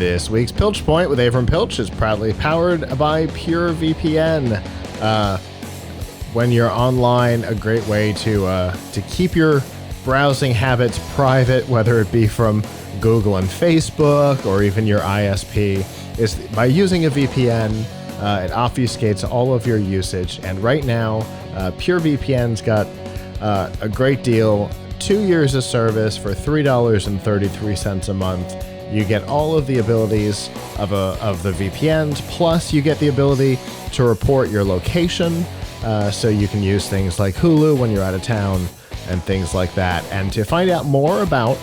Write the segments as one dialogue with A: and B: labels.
A: This week's Piltch Point with Avram Piltch is proudly powered by PureVPN. When you're online, a great way to keep your browsing habits private, whether it be from Google and Facebook or even your ISP, is by using a VPN. It obfuscates all of your usage, and right now, PureVPN's got a great deal. 2 years of service for $3.33 a month. You get all of the abilities of the VPNs, plus you get the ability to report your location, so you can use things like Hulu when you're out of town and things like that. And to find out more about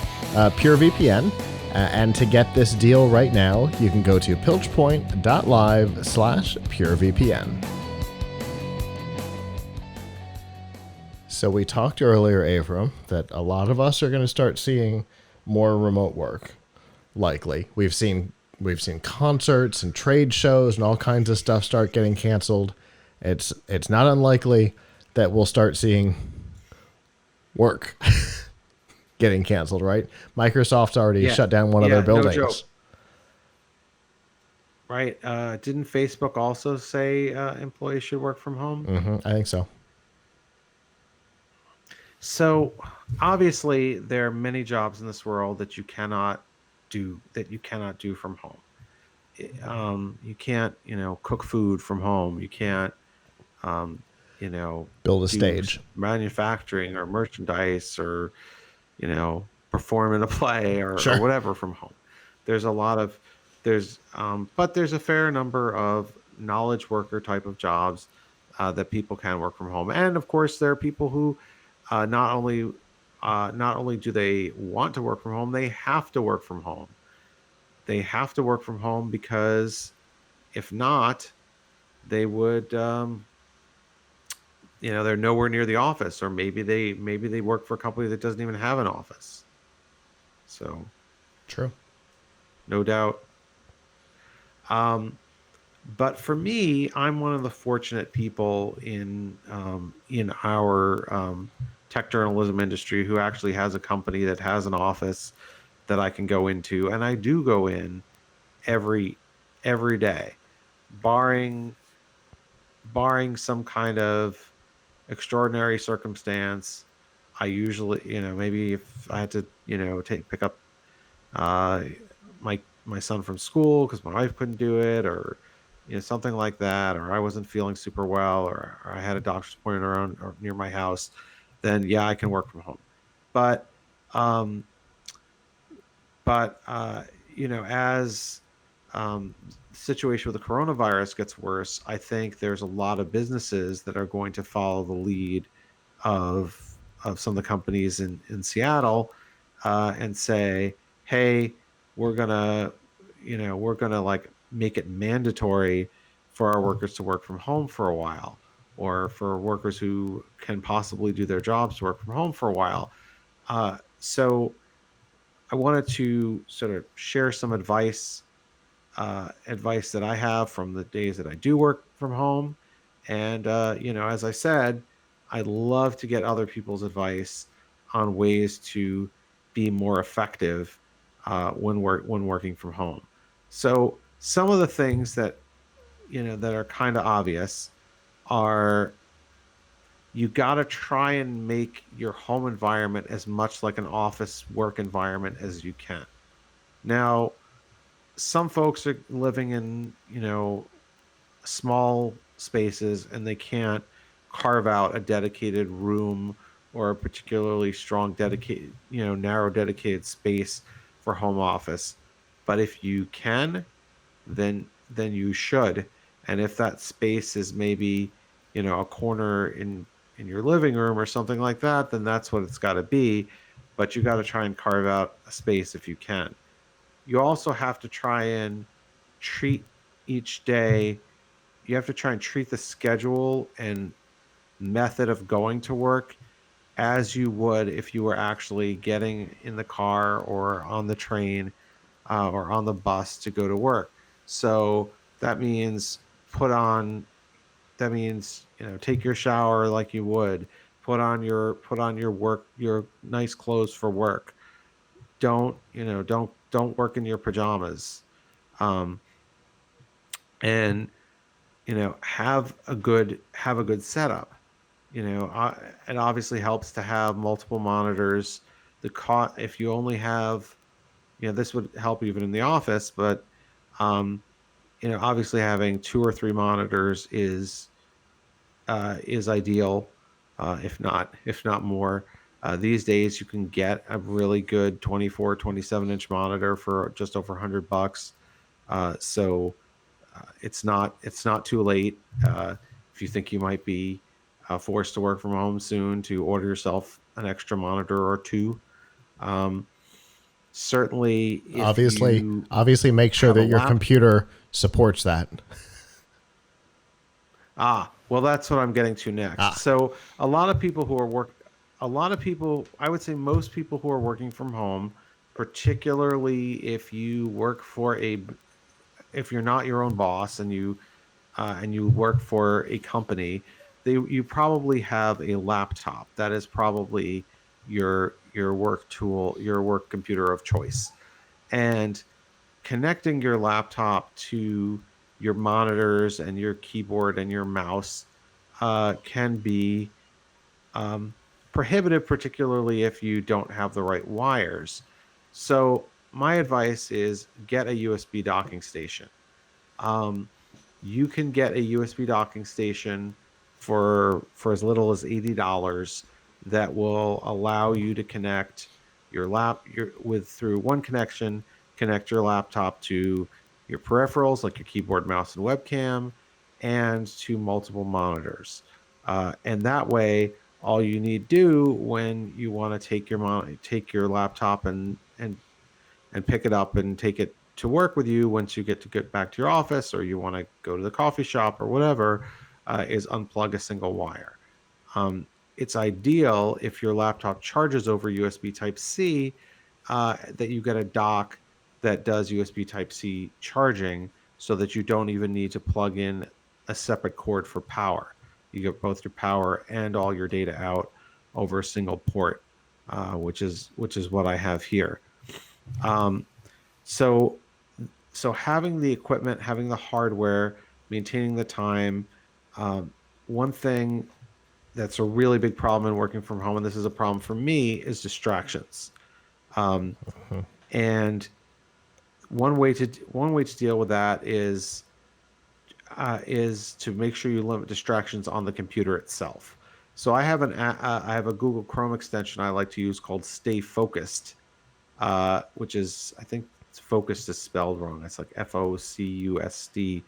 A: PureVPN and to get this deal right now, you can go to pilchpoint.live/PureVPN. So we talked earlier, Avram, that a lot of us are going to start seeing more remote work. Likely, we've seen concerts and trade shows and all kinds of stuff start getting canceled. It's not unlikely that we'll start seeing work getting canceled, right? Microsoft's already shut down one of their buildings.
B: No joke. Right? Didn't Facebook also say employees should work from home?
A: I think so.
B: So obviously there are many jobs in this world that you cannot do from home. You can't, cook food from home. You can't,
A: build a stage,
B: manufacturing or merchandise, or, perform in a play or whatever from home. There's but there's a fair number of knowledge worker type of jobs that people can work from home. And of course, there are people who not only do they want to work from home, they have to work from home. They have to work from home because if not, they would, they're nowhere near the office, or maybe they work for a company that doesn't even have an office. So,
A: true,
B: no doubt. But for me, I'm one of the fortunate people in our tech journalism industry who actually has a company that has an office that I can go into, and I do go in every day, barring some kind of extraordinary circumstance. I usually, maybe if I had to, pick up my son from school because my wife couldn't do it, or something like that, or I wasn't feeling super well, or I had a doctor's appointment around or near my house, then I can work from home. But as the situation with the coronavirus gets worse, I think there's a lot of businesses that are going to follow the lead of some of the companies in Seattle and say, hey, we're gonna like make it mandatory for our workers to work from home for a while, or for workers who can possibly do their jobs to work from home for a while. So I wanted to sort of share some advice that I have from the days that I do work from home. And, as I said, I love to get other people's advice on ways to be more effective when working from home. So some of the things that are kind of obvious are, you got to try and make your home environment as much like an office work environment as you can. Now, some folks are living in, small spaces, and they can't carve out a dedicated room or a particularly strong narrow dedicated space for home office. But if you can, then you should. And if that space is maybe, a corner in your living room or something like that, then that's what it's got to be. But you got to try and carve out a space if you can. You also have to try and treat each day. You have to try and treat the schedule and method of going to work as you would if you were actually getting in the car or on the train or on the bus to go to work. So that means take your shower like you would, put on your nice clothes for work. Don't work in your pajamas. um, and have a good setup. It obviously helps to have multiple monitors. If you only have, this would help even in the office, but um, obviously having two or three monitors is ideal, if not more. These days, you can get a really good 24, 27-inch monitor for just over $100. So it's not too late, if you think you might be forced to work from home soon, to order yourself an extra monitor or two. Um, Certainly, if
A: Obviously,
B: you
A: obviously, make sure
B: have a
A: that your
B: lap.
A: computer supports that.
B: Well, that's what I'm getting to next.
A: Ah,
B: So, a lot of people, I would say most people who are working from home, particularly if you're not your own boss and you work for a company, you probably have a laptop. That is probably your work tool, your work computer of choice. And connecting your laptop to your monitors and your keyboard and your mouse can be um, prohibitive, particularly if you don't have the right wires. So, my advice is get a USB docking station. Um, you can get a USB docking station for as little as $80 that will allow you to connect through one connection, connect your laptop to your peripherals like your keyboard, mouse, and webcam, and to multiple monitors. And that way, all you need to do when you want to take your laptop and pick it up and take it to work with you once you get back to your office, or you want to go to the coffee shop or whatever, is unplug a single wire. It's ideal if your laptop charges over USB Type C, that you get a dock that does USB Type C charging, so that you don't even need to plug in a separate cord for power. You get both your power and all your data out over a single port, which is what I have here. Um, so so having the equipment, having the hardware, maintaining the time. One thing that's a really big problem in working from home, and this is a problem for me, is distractions. Um, and one way to deal with that is to make sure you limit distractions on the computer itself. So I have a Google Chrome extension I like to use called Stay Focused, which is, I think focused is spelled wrong. It's like FOCUSD.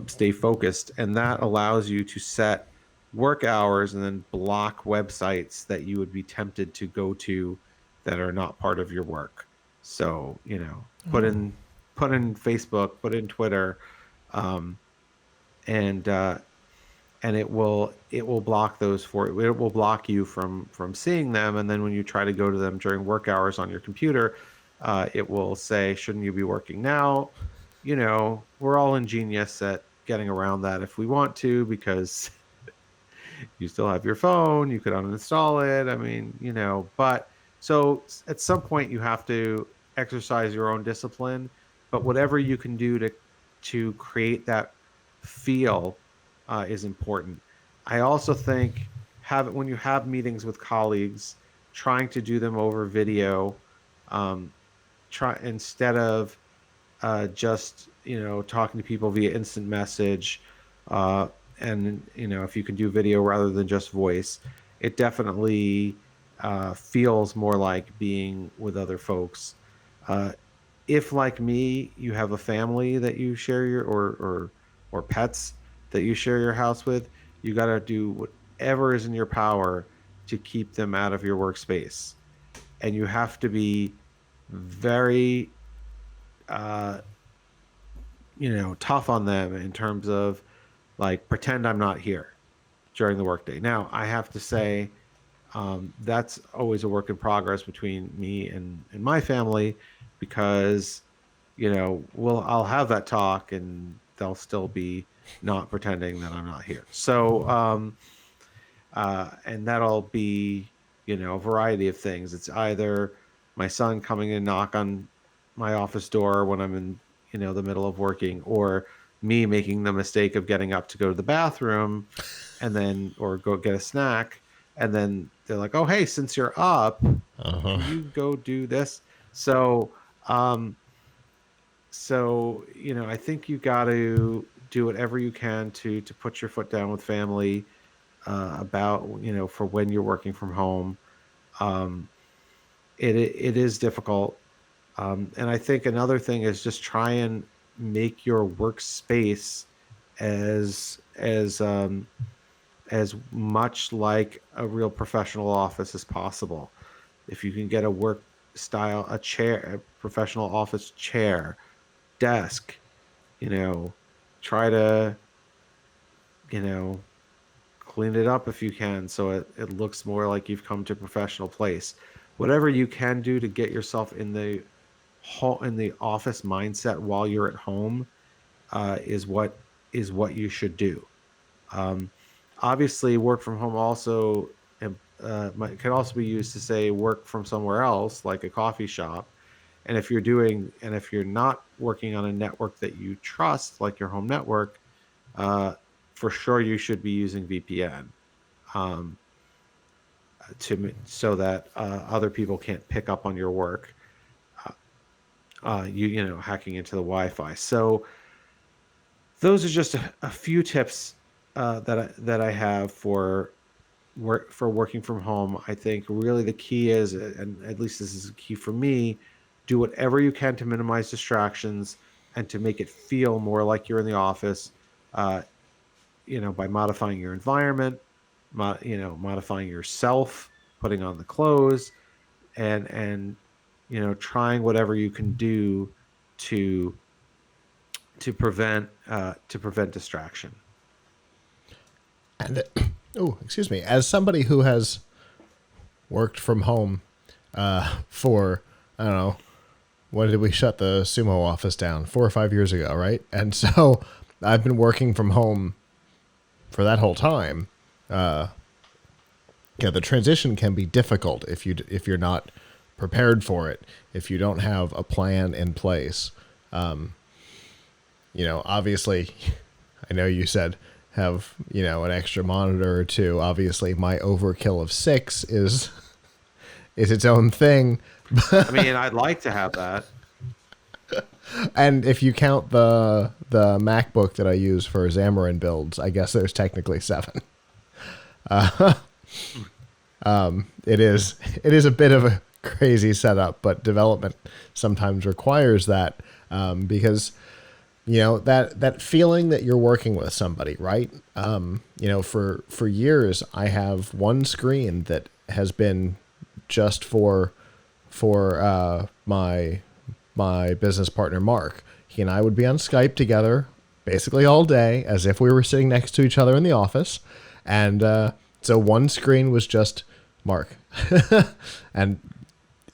B: Stay focused, and that allows you to set work hours and then block websites that you would be tempted to go to that are not part of your work. So, put in Facebook, put in Twitter, um, and it will block those for it will block you from seeing them. And then when you try to go to them during work hours on your computer, it will say, shouldn't you be working now? We're all ingenious at getting around that if we want to, because you still have your phone, you could uninstall it. I mean, but so at some point you have to exercise your own discipline, but whatever you can do to create that feel is important. I also think, when you have meetings with colleagues, trying to do them over video, um, try instead of just talking to people via instant message, uh, and if you can do video rather than just voice, it definitely feels more like being with other folks. uh, if, like me, you have a family that you share or pets that you share your house with, you got to do whatever is in your power to keep them out of your workspace, and you have to be very uh, tough on them in terms of, like, pretend I'm not here during the workday. Now, I have to say, that's always a work in progress between me and my family, because I'll have that talk and they'll still be not pretending that I'm not here. So, and that'll be, a variety of things. It's either my son coming and knock on my office door when I'm in, the middle of working, or me making the mistake of getting up to go to the bathroom and then or go get a snack, and then they're like, "Oh, hey, since you're up,
A: Uh-huh.
B: can you go do this?" So, um, I think you got to do whatever you can to put your foot down with family about for when you're working from home. Um, it is difficult, and I think another thing is just try and make your workspace as much like a real professional office as possible. If you can get a work style, a chair, a professional office chair, desk, you know, try to, you know, clean it up if you can so it looks more like you've come to a professional place. Whatever you can do to get yourself in the office mindset while you're at home is what you should do. Um, Obviously, work from home also can also be used to say work from somewhere else, like a coffee shop. And if you're not working on a network that you trust, like your home network, uh, for sure you should be using VPN, um, so that other people can't pick up on your work. Uh, hacking into the Wi-Fi. So those are just a few tips that I have for working from home. I think really the key is, and at least this is a key for me, do whatever you can to minimize distractions and to make it feel more like you're in the office. Uh, by modifying your environment, modifying yourself, putting on the clothes, and trying whatever you can do to prevent distraction.
A: And oh, excuse me. As somebody who has worked from home for, I don't know, when did we shut the sumo office down? 4 or 5 years ago, right? And so I've been working from home for that whole time. The transition can be difficult if you're not prepared for it, if you don't have a plan in place. Obviously, I know you said have an extra monitor or two. Obviously, my overkill of 6 is its own thing.
B: I mean, I'd like to have that.
A: And if you count the MacBook that I use for Xamarin builds, I guess there's technically 7. It is a bit of a crazy setup, but development sometimes requires that, because that feeling that you're working with somebody, right? For years I have one screen that has been just for my business partner Mark. He and I would be on Skype together basically all day, as if we were sitting next to each other in the office, and so one screen was just Mark. And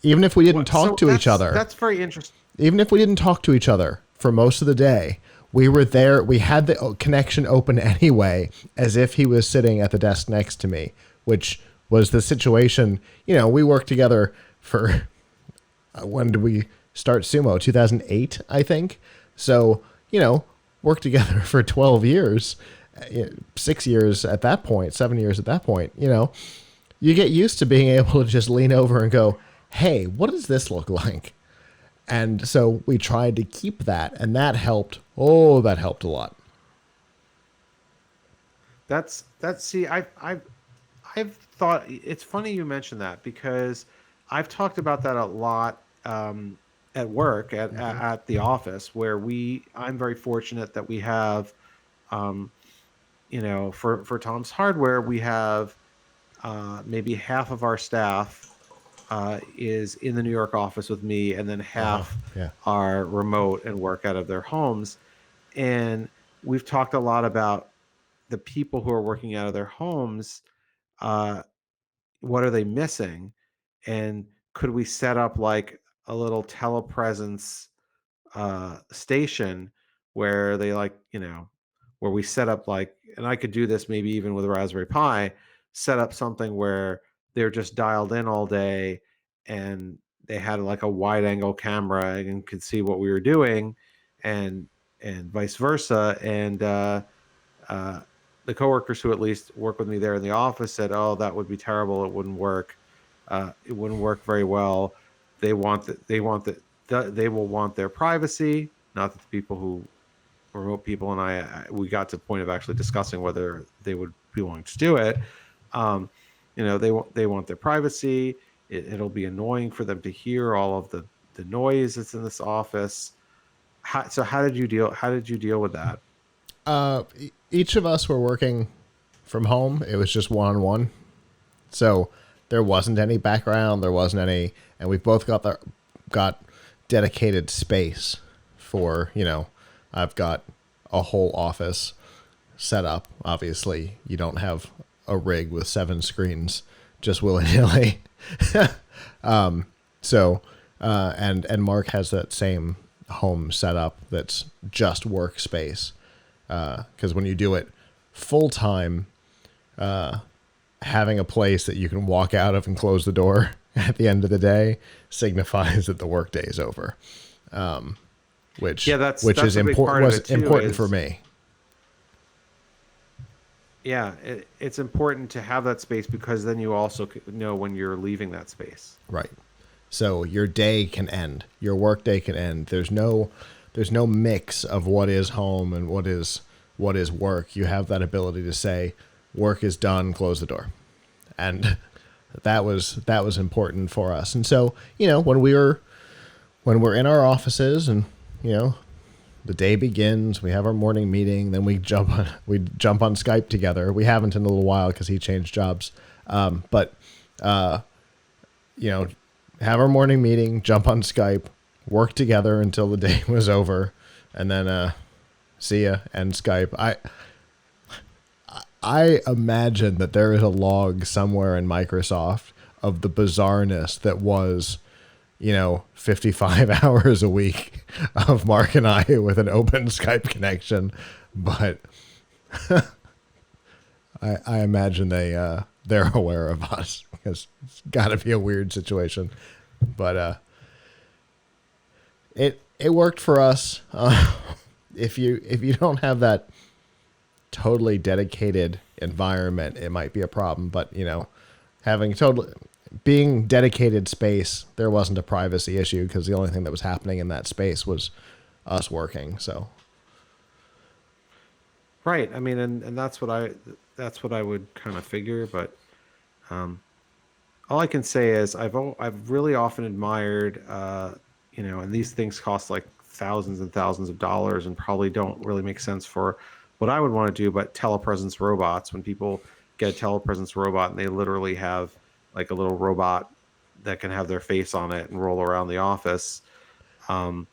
A: even if we didn't talk to each other,
B: that's very interesting.
A: even if we didn't talk to each other for most of the day, we were there. We had the connection open anyway, as if he was sitting at the desk next to me, which was the situation. We worked together for, when did we start sumo? 2008, I think. So, worked together for 12 years, 6 years at that point, 7 years at that point. You get used to being able to just lean over and go, hey, what does this look like? And so we tried to keep that, and that helped. Oh, that helped a lot.
B: See, I've thought it's funny you mentioned that, because I've talked about that a lot, at work, at the office, where I'm very fortunate that we have, um, for Tom's Hardware, we have maybe half of our staff is in the New York office with me, and then half
A: Yeah.
B: are remote and work out of their homes. And we've talked a lot about the people who are working out of their homes. Uh, what are they missing? And could we set up like a little telepresence station where they where we set up like, and I could do this maybe even with a Raspberry Pi, set up something where they're just dialed in all day, and they had like a wide angle camera and could see what we were doing, and vice versa. And the coworkers who at least work with me there in the office said, "Oh, that would be terrible. It wouldn't work. It wouldn't work very well. They will want their privacy. Not that the people who remote people and we got to the point of actually discussing whether they would be willing to do it. Um, they want their privacy. It'll be annoying for them to hear all of the noise that's in this office. So how did you deal? How did you deal with that?
A: Each of us were working from home. It was just one on one. So there wasn't any background. There wasn't any, and we both got dedicated space for, I've got a whole office set up. Obviously, you don't have a rig with 7 screens just willy nilly. And Mark has that same home setup that's just workspace. Because when you do it full time, having a place that you can walk out of and close the door at the end of the day signifies that the workday is over. Which
B: that's
A: is
B: a big part of it too,
A: important for me.
B: Yeah, it's important to have that space because then you also know when you're leaving that space.
A: Right. So your day can end. Your work day can end. There's no mix of what is home and what is work. You have that ability to say, work is done, close the door. And that was important for us. And so, when we're in our offices and, the day begins, we have our morning meeting, then we jump on Skype together. We haven't in a little while because he changed jobs. But have our morning meeting, jump on Skype, work together until the day was over, and then see ya, end Skype. I imagine that there is a log somewhere in Microsoft of the bizarreness that was, 55 hours a week of Mark and I with an open Skype connection. But I imagine they're aware of us because it's got to be a weird situation. But it worked for us. If you don't have that totally dedicated environment, it might be a problem. But being dedicated space, there wasn't a privacy issue because the only thing that was happening in that space was us working. So,
B: right. I mean, and that's what I would kind of figure. But all I can say is I've really often admired, and these things cost like thousands and thousands of dollars and probably don't really make sense for what I would want to do. But telepresence robots, when people get a telepresence robot and they literally have like a little robot that can have their face on it and roll around the office, and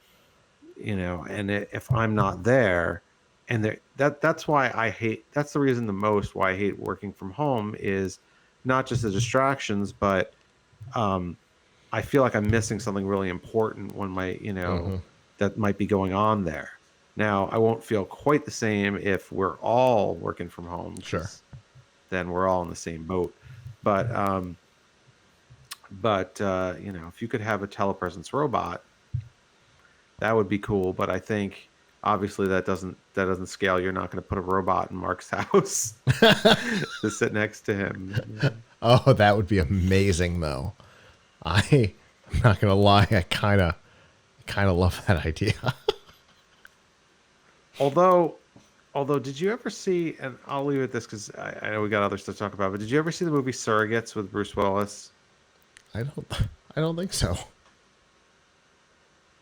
B: if I'm not there, and that's why that's the reason the most why I hate working from home is not just the distractions, but I feel like I'm missing something really important when that might be going on there. Now, I won't feel quite the same if we're all working from home.
A: Sure.
B: Then we're all in the same boat. But if you could have a telepresence robot, that would be cool. But I think obviously that doesn't scale. You're not going to put a robot in Mark's house to sit next to him.
A: Oh, that would be amazing, though. I'm not going to lie. I kind of love that idea.
B: Although, did you ever see? And I'll leave it at this because I know we got other stuff to talk about. But did you ever see the movie Surrogates with Bruce Willis?
A: I don't think so.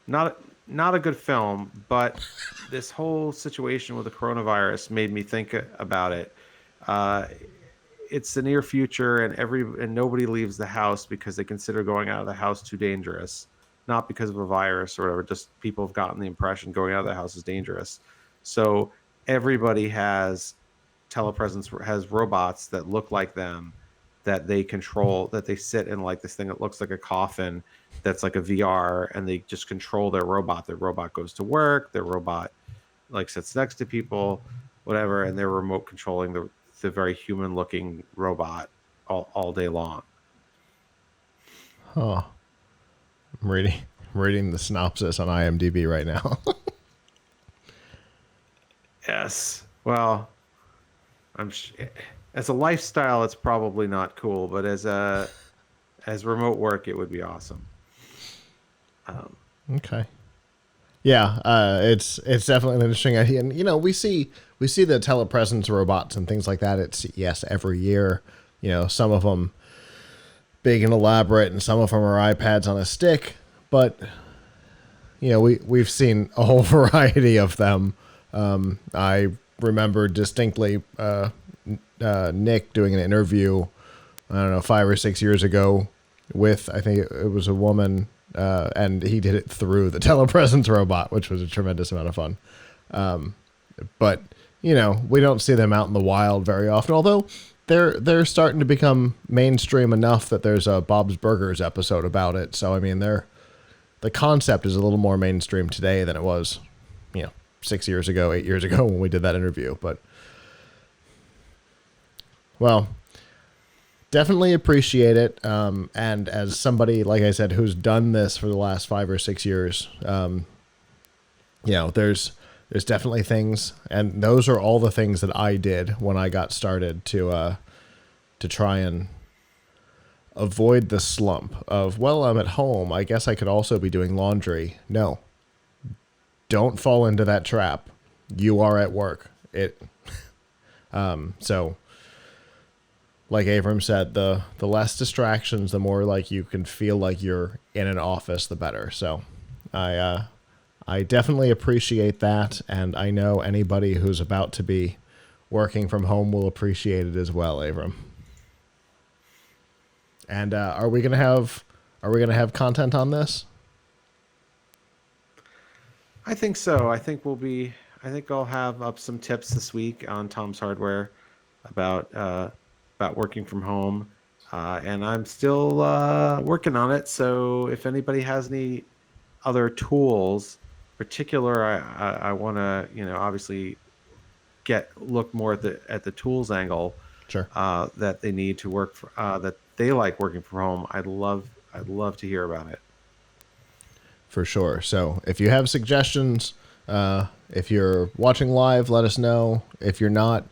B: Not a good film, but this whole situation with the coronavirus made me think about it. It's the near future, and nobody leaves the house because they consider going out of the house too dangerous, not because of a virus or whatever. Just people have gotten the impression going out of the house is dangerous. So everybody has robots that look like them, that they control, that they sit in like this thing that looks like a coffin that's like a VR, and they just control their robot. Their robot goes to work, their robot like sits next to people, whatever, and they're remote controlling the very human looking robot all day long.
A: Oh, I'm reading the synopsis on IMDb right now.
B: Yes. Well, as a lifestyle, it's probably not cool, but as remote work, it would be awesome. Um,
A: Okay. Yeah, it's definitely an interesting idea, and we see the telepresence robots and things like that at CES every year. Some of them big and elaborate, and some of them are iPads on a stick. But we've seen a whole variety of them. I remember distinctly Nick doing an interview, I don't know, 5 or 6 years ago with, I think it was a woman, and he did it through the telepresence robot, which was a tremendous amount of fun. But we don't see them out in the wild very often. Although they're starting to become mainstream enough that there's a Bob's Burgers episode about it. So I mean, the concept is a little more mainstream today than it was, 6 years ago, 8 years ago when we did that interview. But well, definitely appreciate it. And as somebody, like I said, who's done this for the last 5 or 6 years, there's definitely things, and those are all the things that I did when I got started to try and avoid the slump of, well, I'm at home, I guess I could also be doing laundry. No, don't fall into that trap. You are at work. So like Avram said, the less distractions, the more like you can feel like you're in an office, the better. So I definitely appreciate that, and I know anybody who's about to be working from home will appreciate it as well, Avram. And are we gonna have content on this?
B: I think so. I think I'll have up some tips this week on Tom's Hardware about working from home, and I'm still working on it. So if anybody has any other tools, particular, I want to obviously look more at the tools angle
A: Sure.
B: that they need to work for, that they like working from home. I'd love to hear about it.
A: For sure. So if you have suggestions, if you're watching live, let us know. If you're not,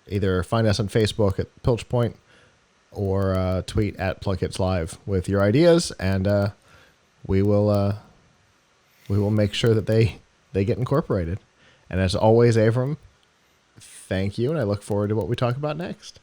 A: either find us on Facebook at Piltch Point or tweet at PLUGHITZ Live with your ideas, and we will make sure that they get incorporated. And as always, Avram, thank you, and I look forward to what we talk about next.